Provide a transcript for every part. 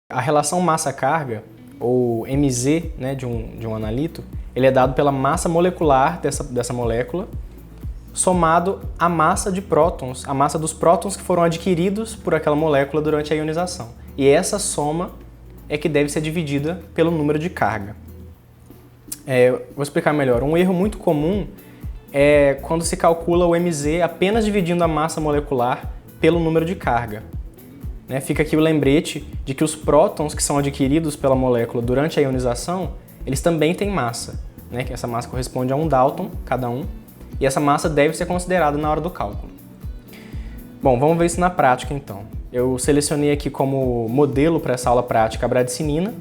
A relação massa-carga, ou Mz, né, de um analito, ele é dado pela massa molecular dessa molécula, somado à massa de prótons, a massa dos prótons que foram adquiridos por aquela molécula durante a ionização. E essa soma é que deve ser dividida pelo número de carga. Vou explicar melhor. Um erro muito comum é quando se calcula o Mz apenas dividindo a massa molecular pelo número de carga. Fica aqui o lembrete de que os prótons que são adquiridos pela molécula durante a ionização, eles também têm massa, que essa massa corresponde a 1 Dalton cada um, e essa massa deve ser considerada na hora do cálculo. Bom, vamos ver isso na prática então. Eu selecionei aqui como modelo para essa aula prática a bradicinina.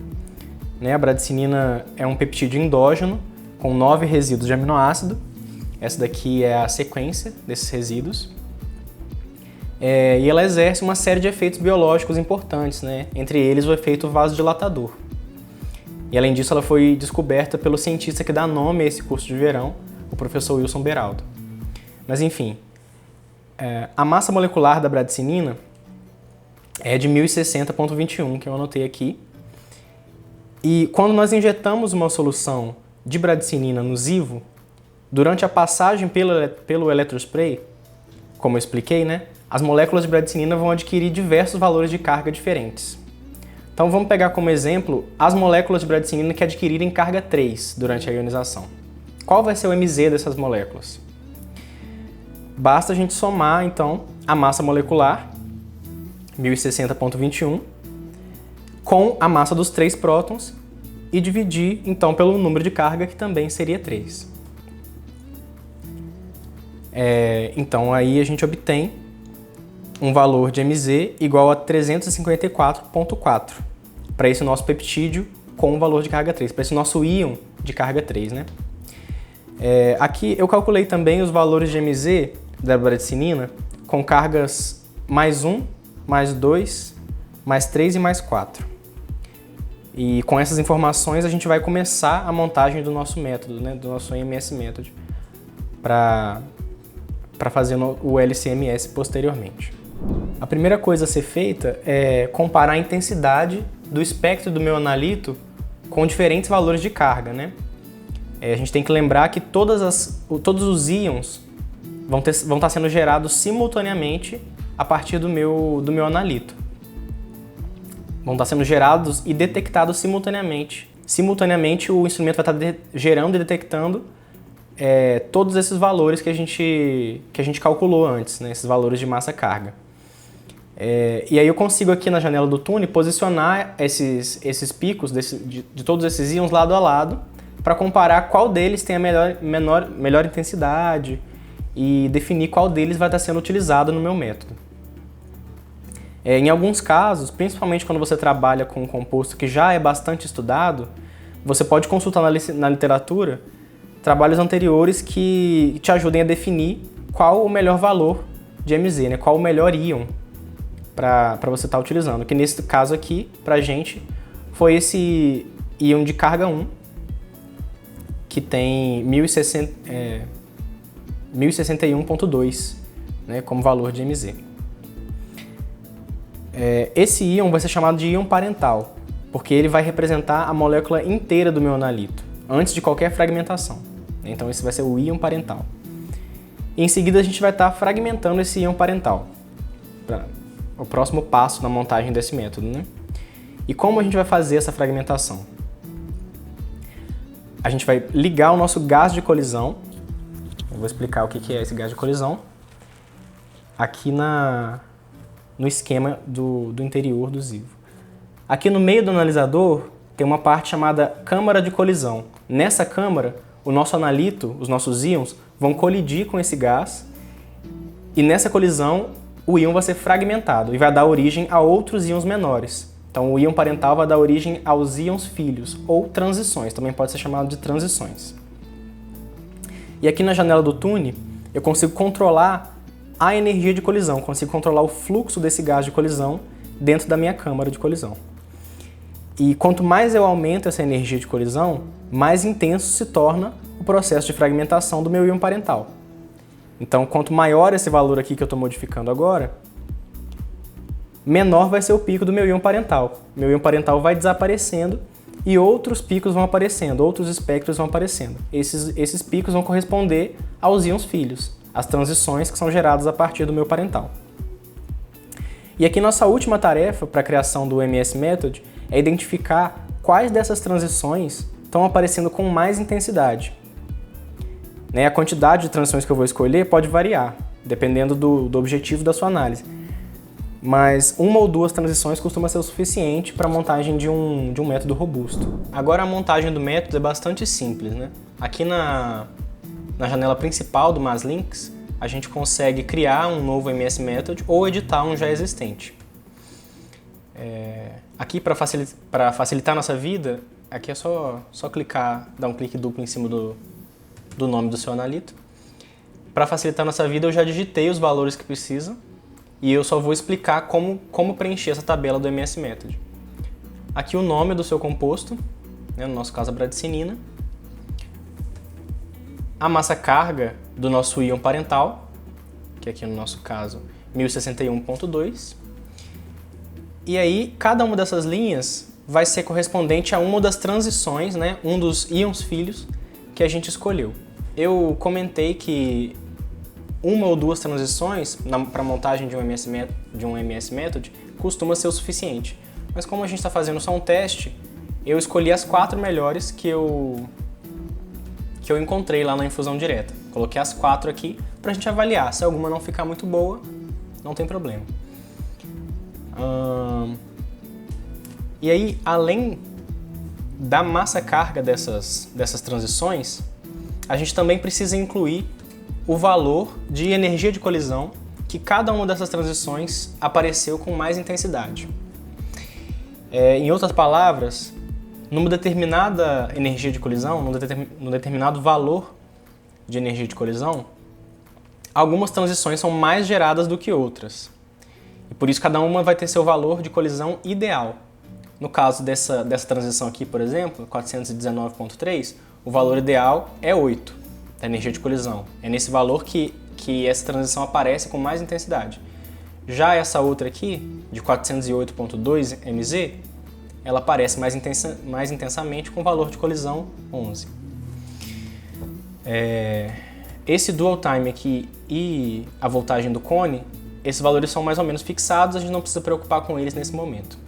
A bradicinina é um peptídeo endógeno com 9 resíduos de aminoácido. Essa daqui é a sequência desses resíduos. E ela exerce uma série de efeitos biológicos importantes, entre eles o efeito vasodilatador. E além disso, ela foi descoberta pelo cientista que dá nome a esse curso de verão, o professor Wilson Beraldo. Mas enfim, a massa molecular da bradicinina é de 1060,21, que eu anotei aqui. E quando nós injetamos uma solução de bradicinina no zivo, durante a passagem pelo eletrospray, como eu expliquei, as moléculas de bradicinina vão adquirir diversos valores de carga diferentes. Então vamos pegar como exemplo as moléculas de bradicinina que adquirirem carga 3 durante a ionização. Qual vai ser o Mz dessas moléculas? Basta a gente somar, então, a massa molecular, 1060,21, com a massa dos 3 prótons e dividir, então, pelo número de carga, que também seria 3. Então, aí a gente obtém um valor de Mz igual a 354,4 para esse nosso peptídeo com um valor de carga 3, para esse nosso íon de carga 3, Aqui eu calculei também os valores de Mz da bradicinina com cargas mais 1, mais 2, mais 3 e mais 4. E com essas informações a gente vai começar a montagem do nosso método, do nosso EMS Method, para fazer o LCMS posteriormente. A primeira coisa a ser feita é comparar a intensidade do espectro do meu analito com diferentes valores de carga. A gente tem que lembrar que todos os íons vão estar sendo gerados simultaneamente a partir do meu analito. Vão estar sendo gerados e detectados simultaneamente. Simultaneamente o instrumento vai estar gerando e detectando todos esses valores que a gente calculou antes, esses valores de massa-carga. E aí eu consigo aqui na janela do Tune posicionar esses picos de todos esses íons lado a lado para comparar qual deles tem a melhor intensidade e definir qual deles vai estar sendo utilizado no meu método. Em alguns casos, principalmente quando você trabalha com um composto que já é bastante estudado, você pode consultar na literatura trabalhos anteriores que te ajudem a definir qual o melhor valor de Mz, qual o melhor íon para você estar utilizando. Que nesse caso aqui, para a gente, foi esse íon de carga 1, que tem 1061,2 como valor de Mz. Esse íon vai ser chamado de íon parental, porque ele vai representar a molécula inteira do meu analito, antes de qualquer fragmentação. Então esse vai ser o íon parental. E em seguida a gente vai estar fragmentando esse íon parental, para o próximo passo na montagem desse método. E como a gente vai fazer essa fragmentação? A gente vai ligar o nosso gás de colisão. Eu vou explicar o que é esse gás de colisão aqui no esquema do interior do zivo. Aqui no meio do analisador tem uma parte chamada câmara de colisão. Nessa câmara, o nosso analito, os nossos íons, vão colidir com esse gás e nessa colisão o íon vai ser fragmentado e vai dar origem a outros íons menores. Então o íon parental vai dar origem aos íons filhos ou transições, também pode ser chamado de transições. E aqui na janela do Tune eu consigo controlar a energia de colisão, consigo controlar o fluxo desse gás de colisão dentro da minha câmara de colisão. E quanto mais eu aumento essa energia de colisão, mais intenso se torna o processo de fragmentação do meu íon parental. Então, quanto maior esse valor aqui que eu estou modificando agora, menor vai ser o pico do meu íon parental. Meu íon parental vai desaparecendo e outros picos vão aparecendo, outros espectros vão aparecendo. Esses picos vão corresponder aos íons filhos, as transições que são geradas a partir do meu parental. E aqui nossa última tarefa para a criação do MS Method é identificar quais dessas transições estão aparecendo com mais intensidade. A quantidade de transições que eu vou escolher pode variar, dependendo do objetivo da sua análise. Mas uma ou duas transições costuma ser o suficiente para a montagem de um método robusto. Agora a montagem do método é bastante simples, né? Aqui na janela principal do Maslinks, a gente consegue criar um novo MS Method ou editar um já existente. Aqui, para facilitar a nossa vida, aqui é só clicar, dar um clique duplo em cima do nome do seu analito. Para facilitar a nossa vida, eu já digitei os valores que precisam e eu só vou explicar como preencher essa tabela do MS Method. Aqui o nome do seu composto, no nosso caso a bradicinina, a massa-carga do nosso íon parental, que aqui no nosso caso 1061.2, e aí cada uma dessas linhas vai ser correspondente a uma das transições, um dos íons filhos que a gente escolheu. Eu comentei que uma ou duas transições para a montagem de um MS Method costuma ser o suficiente. Mas como a gente está fazendo só um teste, eu escolhi as 4 melhores que eu encontrei lá na infusão direta. Coloquei as 4 aqui para a gente avaliar. Se alguma não ficar muito boa, não tem problema. E aí, além da massa-carga dessas transições, a gente também precisa incluir o valor de energia de colisão que cada uma dessas transições apareceu com mais intensidade. Em outras palavras, numa determinada energia de colisão, num determinado valor de energia de colisão, algumas transições são mais geradas do que outras. E por isso cada uma vai ter seu valor de colisão ideal. No caso dessa transição aqui, por exemplo, 419.3, o valor ideal é 8 da energia de colisão. É nesse valor que essa transição aparece com mais intensidade. Já essa outra aqui, de 408.2 MZ, ela aparece mais intensamente com valor de colisão 11. Esse dual time aqui e a voltagem do cone, esses valores são mais ou menos fixados, a gente não precisa preocupar com eles nesse momento.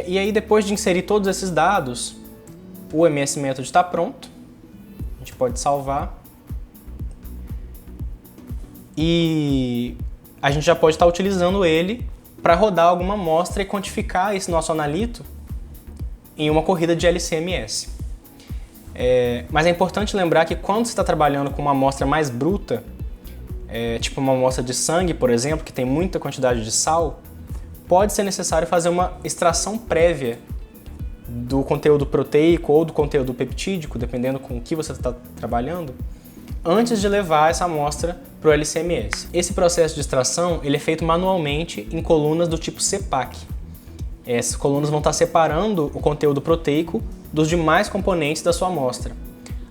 E aí, depois de inserir todos esses dados, o MS Method está pronto. A gente pode salvar. E a gente já pode estar utilizando ele para rodar alguma amostra e quantificar esse nosso analito em uma corrida de LC-MS. Mas é importante lembrar que quando você está trabalhando com uma amostra mais bruta, tipo uma amostra de sangue, por exemplo, que tem muita quantidade de sal, pode ser necessário fazer uma extração prévia do conteúdo proteico ou do conteúdo peptídico, dependendo com o que você está trabalhando, antes de levar essa amostra para o LC-MS. Esse processo de extração ele é feito manualmente em colunas do tipo CPAC. Essas colunas vão estar separando o conteúdo proteico dos demais componentes da sua amostra,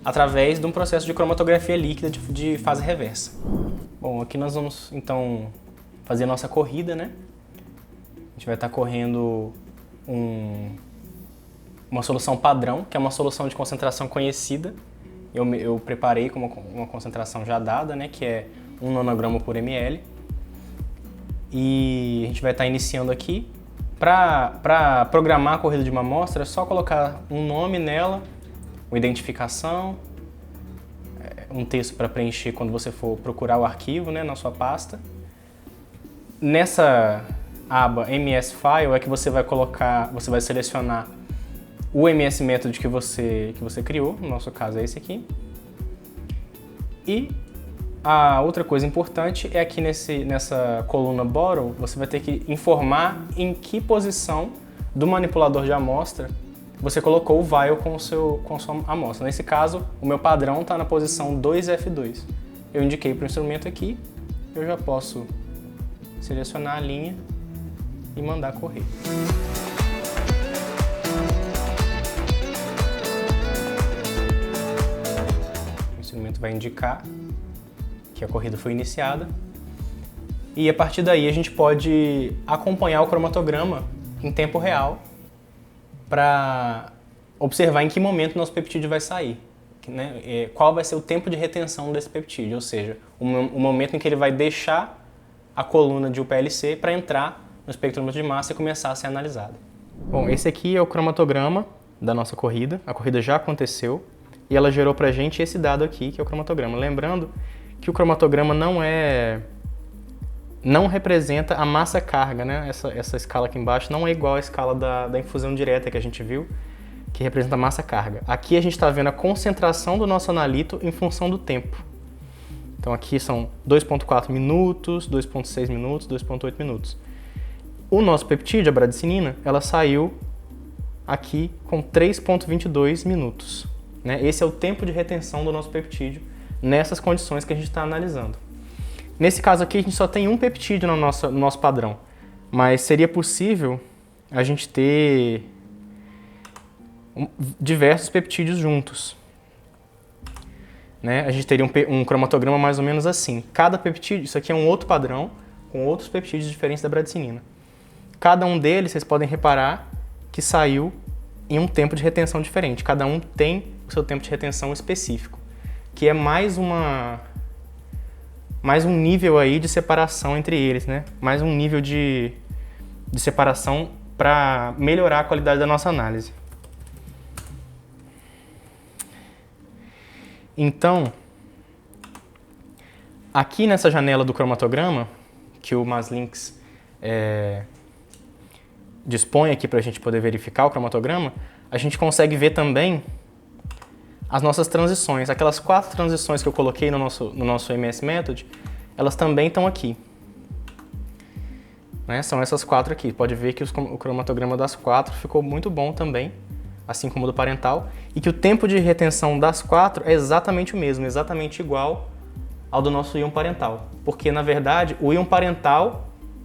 através de um processo de cromatografia líquida de fase reversa. Bom, aqui nós vamos então fazer a nossa corrida, né? A gente vai estar correndo uma solução padrão, que é uma solução de concentração conhecida. Eu preparei com uma concentração já dada, né, que é 1 nanograma por ml. E a gente vai estar iniciando aqui. Para programar a corrida de uma amostra, é só colocar um nome nela, uma identificação, um texto para preencher quando você for procurar o arquivo, né, na sua pasta. Nessa aba MS File é que você vai selecionar o MS Method que você criou, no nosso caso é esse aqui. E a outra coisa importante é aqui nessa coluna Bottle, você vai ter que informar em que posição do manipulador de amostra você colocou o vial com a sua amostra. Nesse caso, o meu padrão está na posição 2F2. Eu indiquei para o instrumento aqui, eu já posso selecionar a linha e mandar correr. O instrumento vai indicar que a corrida foi iniciada e a partir daí a gente pode acompanhar o cromatograma em tempo real para observar em que momento o nosso peptídeo vai sair, né? Qual vai ser o tempo de retenção desse peptídeo, ou seja, o momento em que ele vai deixar a coluna de UPLC para entrar no espectrômetro de massa e começar a ser analisado. Bom, esse aqui é o cromatograma da nossa corrida. A corrida já aconteceu e ela gerou para a gente esse dado aqui, que é o cromatograma. Lembrando que o cromatograma não representa a massa-carga, né? Essa escala aqui embaixo não é igual à escala da infusão direta que a gente viu, que representa a massa-carga. Aqui a gente está vendo a concentração do nosso analito em função do tempo. Então aqui são 2,4 minutos, 2,6 minutos, 2,8 minutos. O nosso peptídeo, a bradicinina, ela saiu aqui com 3,22 minutos. Né? Esse é o tempo de retenção do nosso peptídeo nessas condições que a gente está analisando. Nesse caso aqui, a gente só tem um peptídeo no nosso padrão, mas seria possível a gente ter diversos peptídeos juntos. Né? A gente teria um cromatograma mais ou menos assim. Cada peptídeo, isso aqui é um outro padrão, com outros peptídeos diferentes da bradicinina. Cada um deles, vocês podem reparar que saiu em um tempo de retenção diferente. Cada um tem o seu tempo de retenção específico, que é mais um nível aí de separação entre eles, né? Mais um nível de separação para melhorar a qualidade da nossa análise. Então, aqui nessa janela do cromatograma, que o Maslinks dispõe aqui para a gente poder verificar o cromatograma, a gente consegue ver também as nossas transições. Aquelas 4 transições que eu coloquei no nosso MS Method, elas também estão aqui. Né? São essas 4 aqui. Pode ver que o cromatograma das 4 ficou muito bom também, assim como o do parental, e que o tempo de retenção das 4 é exatamente o mesmo, exatamente igual ao do nosso íon parental. Porque, na verdade, o íon parental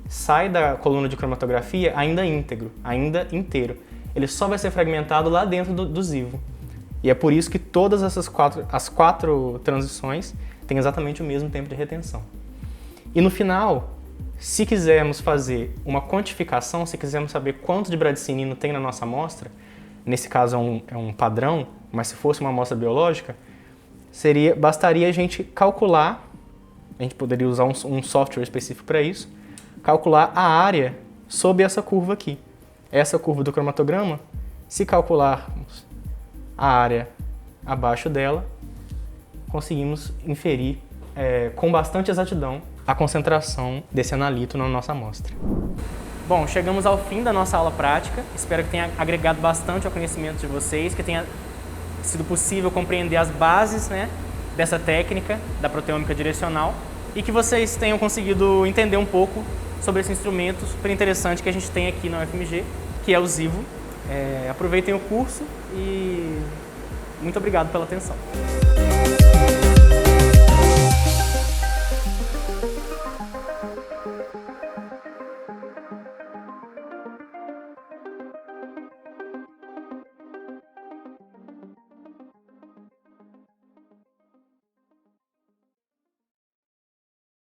sai da coluna de cromatografia ainda íntegro, ainda inteiro. Ele só vai ser fragmentado lá dentro do ZIVO. E é por isso que todas as 4 transições têm exatamente o mesmo tempo de retenção. E no final, se quisermos fazer uma quantificação, se quisermos saber quanto de bradicinina tem na nossa amostra, nesse caso é um padrão, mas se fosse uma amostra biológica, bastaria a gente calcular, a gente poderia usar um software específico para isso, calcular a área sob essa curva aqui. Essa curva do cromatograma, se calcularmos a área abaixo dela, conseguimos inferir com bastante exatidão a concentração desse analito na nossa amostra. Bom, chegamos ao fim da nossa aula prática. Espero que tenha agregado bastante ao conhecimento de vocês, que tenha sido possível compreender as bases, né, dessa técnica da proteômica direcional e que vocês tenham conseguido entender um pouco sobre esse instrumento super interessante que a gente tem aqui na UFMG, que é o ZIVO. Aproveitem o curso e muito obrigado pela atenção.